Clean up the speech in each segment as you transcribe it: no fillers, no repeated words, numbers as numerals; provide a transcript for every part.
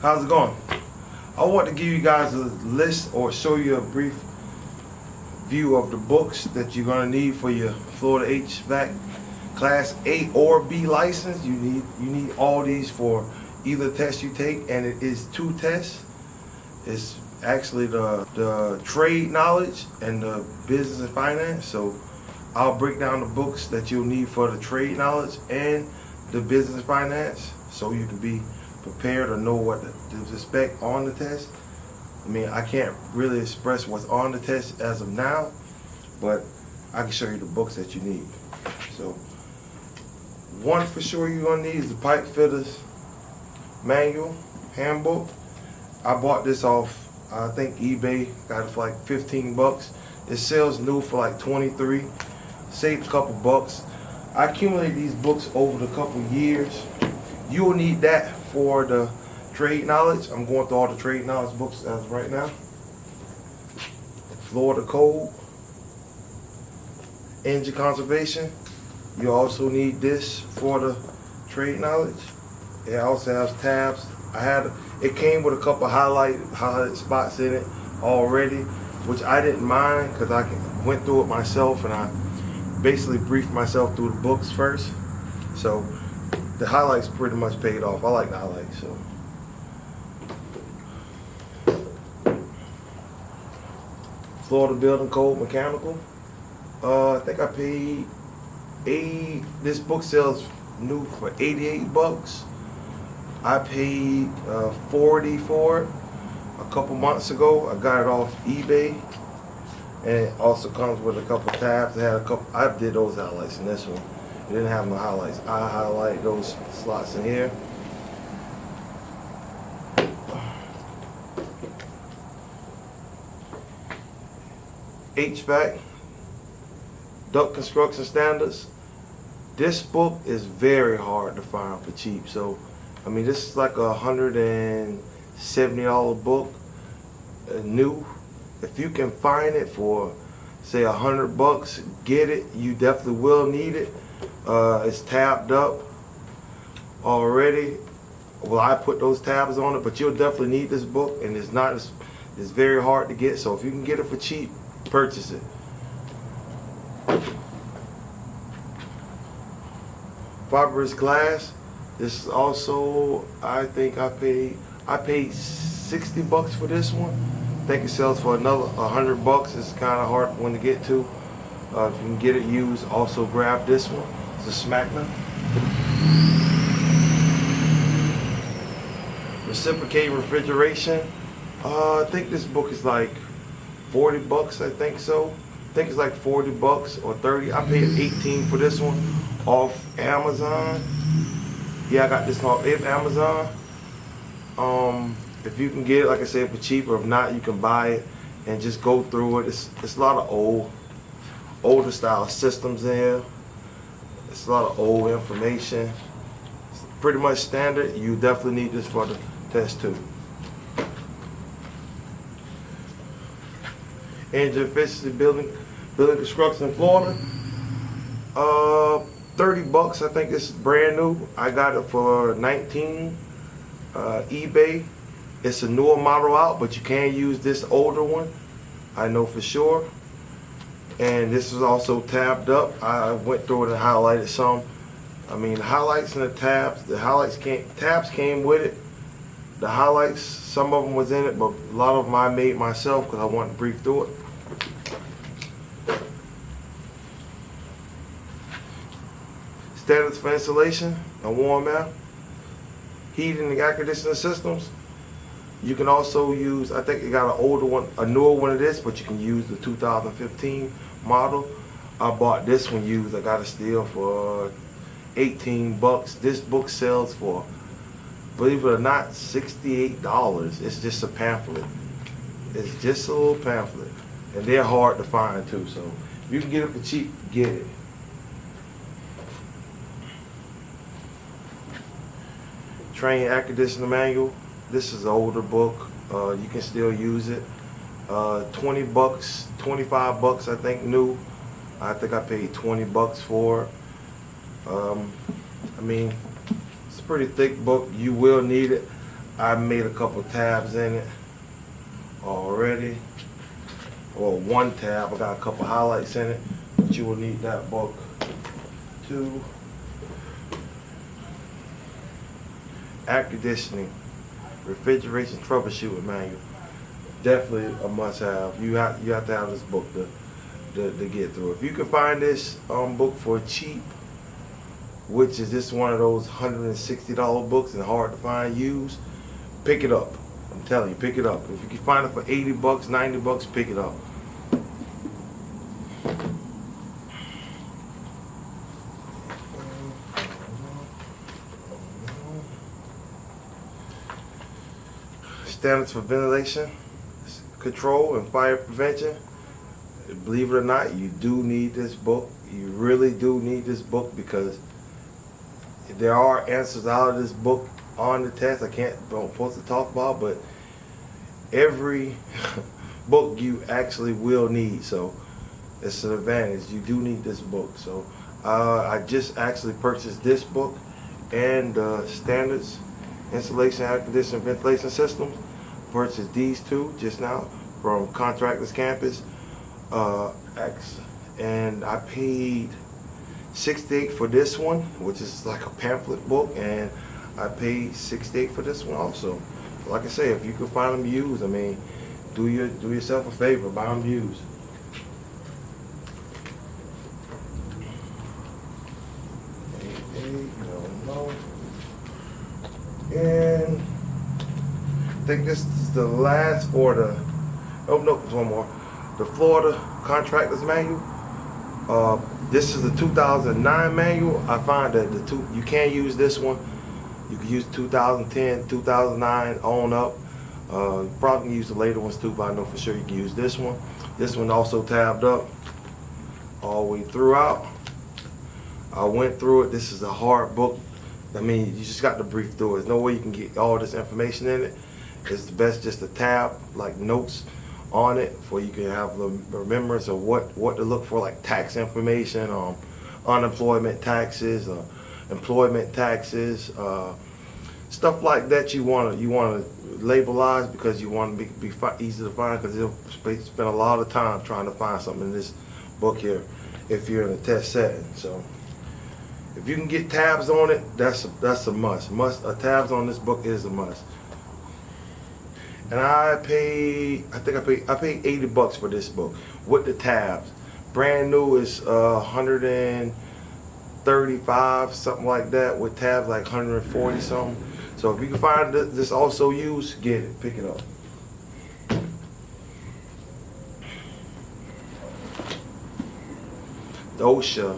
How's it going? I want to give you guys a list or show you a brief view of the books that you're going to need for your Florida HVAC Class A or B license. You need all these for either test you take, and it is 2 tests. It's actually the trade knowledge and the business and finance. So I'll break down the books that you'll need for the trade knowledge and the business and finance, so you can be prepared or know what to expect on the test. I mean, I can't really express what's on the test as of now, but I can show you the books that you need. So one for sure you're gonna need is the pipe fitters manual handbook. I bought this off, I think eBay, got it for like 15 bucks. It sells new for like 23, saved a couple bucks. I accumulated these books over the couple years. You will need that for the trade knowledge. I'm going through all the trade knowledge books as of right now. Florida Code, engine conservation. You also need this for the trade knowledge. It also has tabs. It came with a couple highlighted spots in it already, which I didn't mind because I went through it myself and I basically briefed myself through the books first. So the highlights pretty much paid off. I like the highlights. So Florida Building Code Mechanical. I think I paid this book sells new for 88 bucks. I paid 40 for it a couple months ago. I got it off eBay, and it also comes with a couple tabs. It had a couple. I did those highlights in this one. It didn't have no highlights. I highlight those slots in here. HVAC, duct construction standards. This book is very hard to find for cheap. So, I mean, this is like a $170 book, new. If you can find it for, say, $100, get it. You definitely will need it. It's tabbed up already. Well, I put those tabs on it, but you'll definitely need this book, and it's very hard to get. So if you can get it for cheap, purchase it. Fibrous glass. This is also, I think I paid 60 bucks for this one. I think it sells for another $100. It's kind of hard one to get to. If you can get it used, also grab this one. It's a Smackner. Reciprocating refrigeration. I think this book is like 40 bucks. I think so. I think it's like 40 bucks or 30. I paid 18 for this one off Amazon. Yeah, I got this off Amazon. If you can get it, like I said, for cheaper. If not, you can buy it and just go through it. It's a lot of older style systems in here. It's a lot of old information. It's pretty much standard. You definitely need this for the test too. Engine efficiency building construction in Florida. 30 bucks. I think it's brand new. I got it for 19 eBay. It's a newer model out, but you can use this older one, I know for sure. And this is also tabbed up. I went through it and highlighted some. I mean, the highlights and the tabs. Tabs came with it. The highlights, some of them was in it, but a lot of them I made myself because I wanted to brief through it. Standards for installation and warm air, heating and air conditioning systems. You can also use, I think you got an older one, a newer one of this, but you can use the 2015 model. I bought this one used. I got a steal for 18 bucks. This book sells for, believe it or not, $68. It's just a pamphlet. It's just a little pamphlet. And they're hard to find too, so if you can get it for cheap, get it. Train air conditioner manual. This is an older book. You can still use it. 20 bucks, 25 bucks, I think, new. I think I paid 20 bucks for it. I mean, it's a pretty thick book. You will need it. I made a couple tabs in it already, or one tab. I got a couple highlights in it, but you will need that book too. Air conditioning, refrigeration troubleshooting manual. Definitely a must-have. You have to have this book to get through. If you can find this book for cheap, which is just one of those $160 books and hard to find used, pick it up. I'm telling you, pick it up. If you can find it for 80 bucks, 90 bucks, pick it up. Standards for ventilation control and fire prevention. Believe it or not, you do need this book. You really do need this book, because there are answers out of this book on the test. I'm supposed to talk about, but every book you actually will need. So it's an advantage. You do need this book. So I just actually purchased this book and standards, insulation, air conditioning, ventilation systems. Purchased these two just now from Contractor's Campus. And I paid $68 for this one, which is like a pamphlet book, and I paid $68 for this one also. Like I say, if you can find them used, I mean, do yourself a favor, buy them used. And I think this is the last order. Oh no, there's one more. The Florida Contractor's Manual. This is the 2009 manual. I find that you can't use this one. You can use 2010, 2009 on up. You probably can use the later ones too, but I know for sure you can use this one. This one also tabbed up all the way throughout. I went through it. This is a hard book. I mean, you just got to brief through it. There's no way you can get all this information in it. It's best just to tab like notes on it, for you can have the remembrance of what to look for, like tax information, unemployment taxes, employment taxes, stuff like that. You want to labelize, because you want to be easy to find, because you'll spend a lot of time trying to find something in this book here if you're in a test setting. So if you can get tabs on it, that's a must. Tabs on this book is a must. And I paid 80 bucks for this book with the tabs. Brand new is 135, something like that. With tabs, like 140 something. So if you can find this also used, get it, pick it up. The OSHA,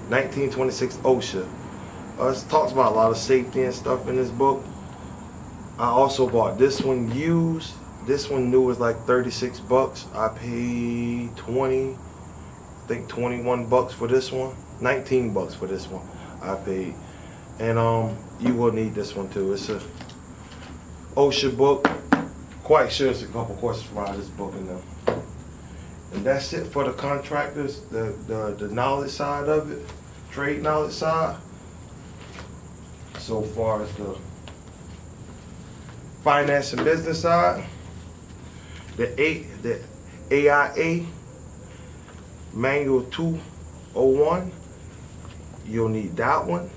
1926 OSHA. It talks about a lot of safety and stuff in this book. I also bought this one used. This one new was like 36 bucks. I paid 21 bucks for this one. 19 bucks for this one I paid. And you will need this one too. It's a OSHA book. Quite sure it's a couple questions from this book in there. And that's it for the contractors, the knowledge side of it, trade knowledge side. So far as the finance and business side, the AIA Manual 201, you'll need that one.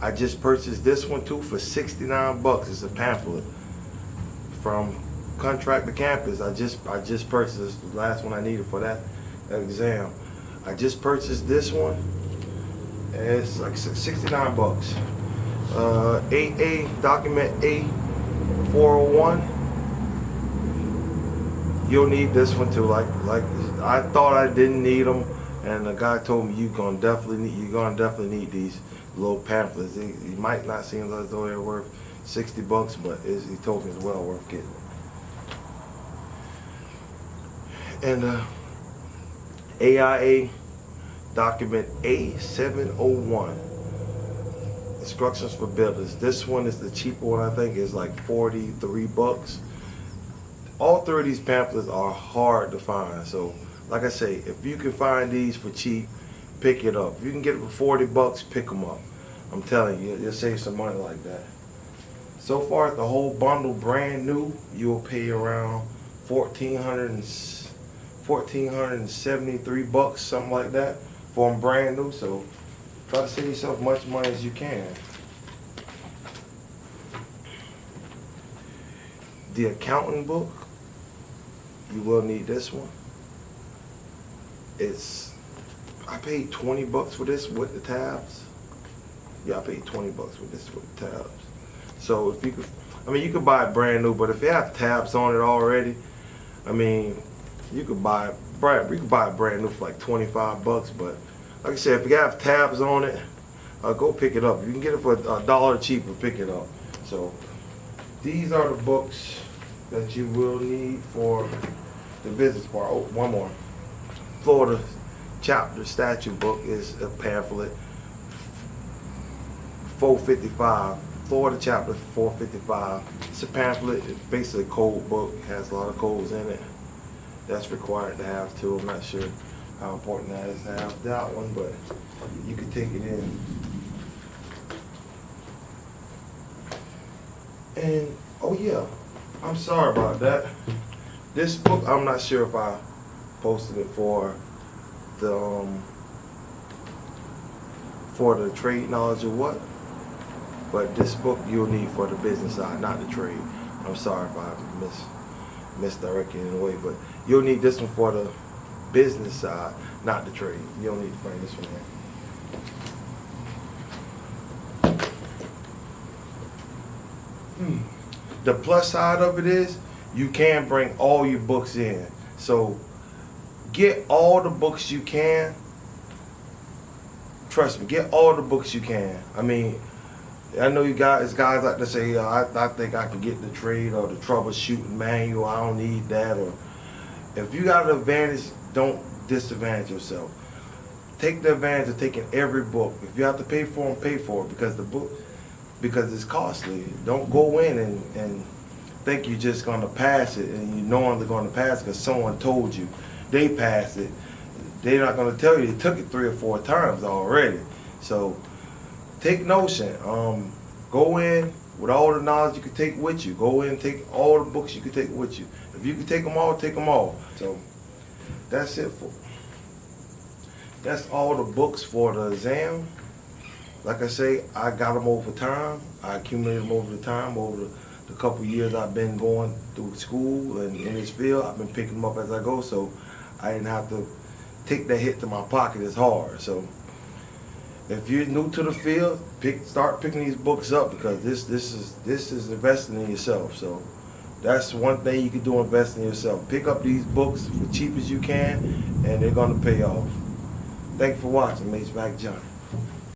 I just purchased this one too for 69 bucks. It's a pamphlet from Contractor Campus. I just purchased this, the last one I needed for that exam. I just purchased this one. It's like 69 bucks. AA document A401. You'll need this one too. Like I thought I didn't need them, and the guy told me you're gonna definitely need these little pamphlets. You might not seem as though they're worth 60 bucks, but he told me it's well worth getting. And AIA document A701, instructions for builders. This one is the cheaper one. I think is like 43 bucks. All three of these pamphlets are hard to find. So like I say, if you can find these for cheap, pick it up. If you can get it for 40 bucks, pick them up. I'm telling you, you'll save some money like that. So far, the whole bundle brand new, you'll pay around $1,473, something like that, for them brand new. So try to save yourself as much money as you can. The accounting book, you will need this one. I paid $20 for this with the tabs. Yeah, I paid $20 with this with the tabs. So if you could, you could buy it brand new, but if it have tabs on it already, you could buy it brand new for like $25. But like I said, if you have tabs on it, go pick it up. You can get it for $1 cheaper. Pick it up. So these are the books that you will need for the business part. Oh, one more. Florida chapter statute book is a pamphlet, $4.55. Florida chapter, $4.55. It's a pamphlet. It's basically a code book. It has a lot of codes in it. That's required to have too. I'm not sure how important that is to have that one, but you can take it in. And oh yeah, I'm sorry about that. This book, I'm not sure if I posted it for the trade knowledge or what, but this book you'll need for the business side, not the trade. I'm sorry if I misdirected in a way, but you'll need this one for the business side, not the trade. You don't need to bring this one in. The plus side of it is you can bring all your books in. So get all the books you can. Trust me, get all the books you can. I know you guys like to say, I think I can get the trade or the troubleshooting manual. I don't need that. Or if you got an advantage, don't disadvantage yourself. Take the advantage of taking every book. If you have to pay for them, pay for it, because it's costly. Don't go in and think you're just going to pass it and you know they're going to pass it because someone told you they passed it. They're not going to tell you they took it 3 or 4 times already. So take notion. Go in with all the knowledge you can take with you. Go in and take all the books you can take with you. If you can take them all, take them all. So that's it. That's all the books for the exam. Like I say, I got them over time. I accumulated them over the time, over the couple years I've been going through school and in this field. I've been picking them up as I go, so I didn't have to take that hit to my pocket as hard. So if you're new to the field, start picking these books up, because this is investing in yourself. So that's one thing you can do, invest in yourself. Pick up these books for cheap as you can, and they're gonna pay off. Thanks for watching. HVAC Johnny.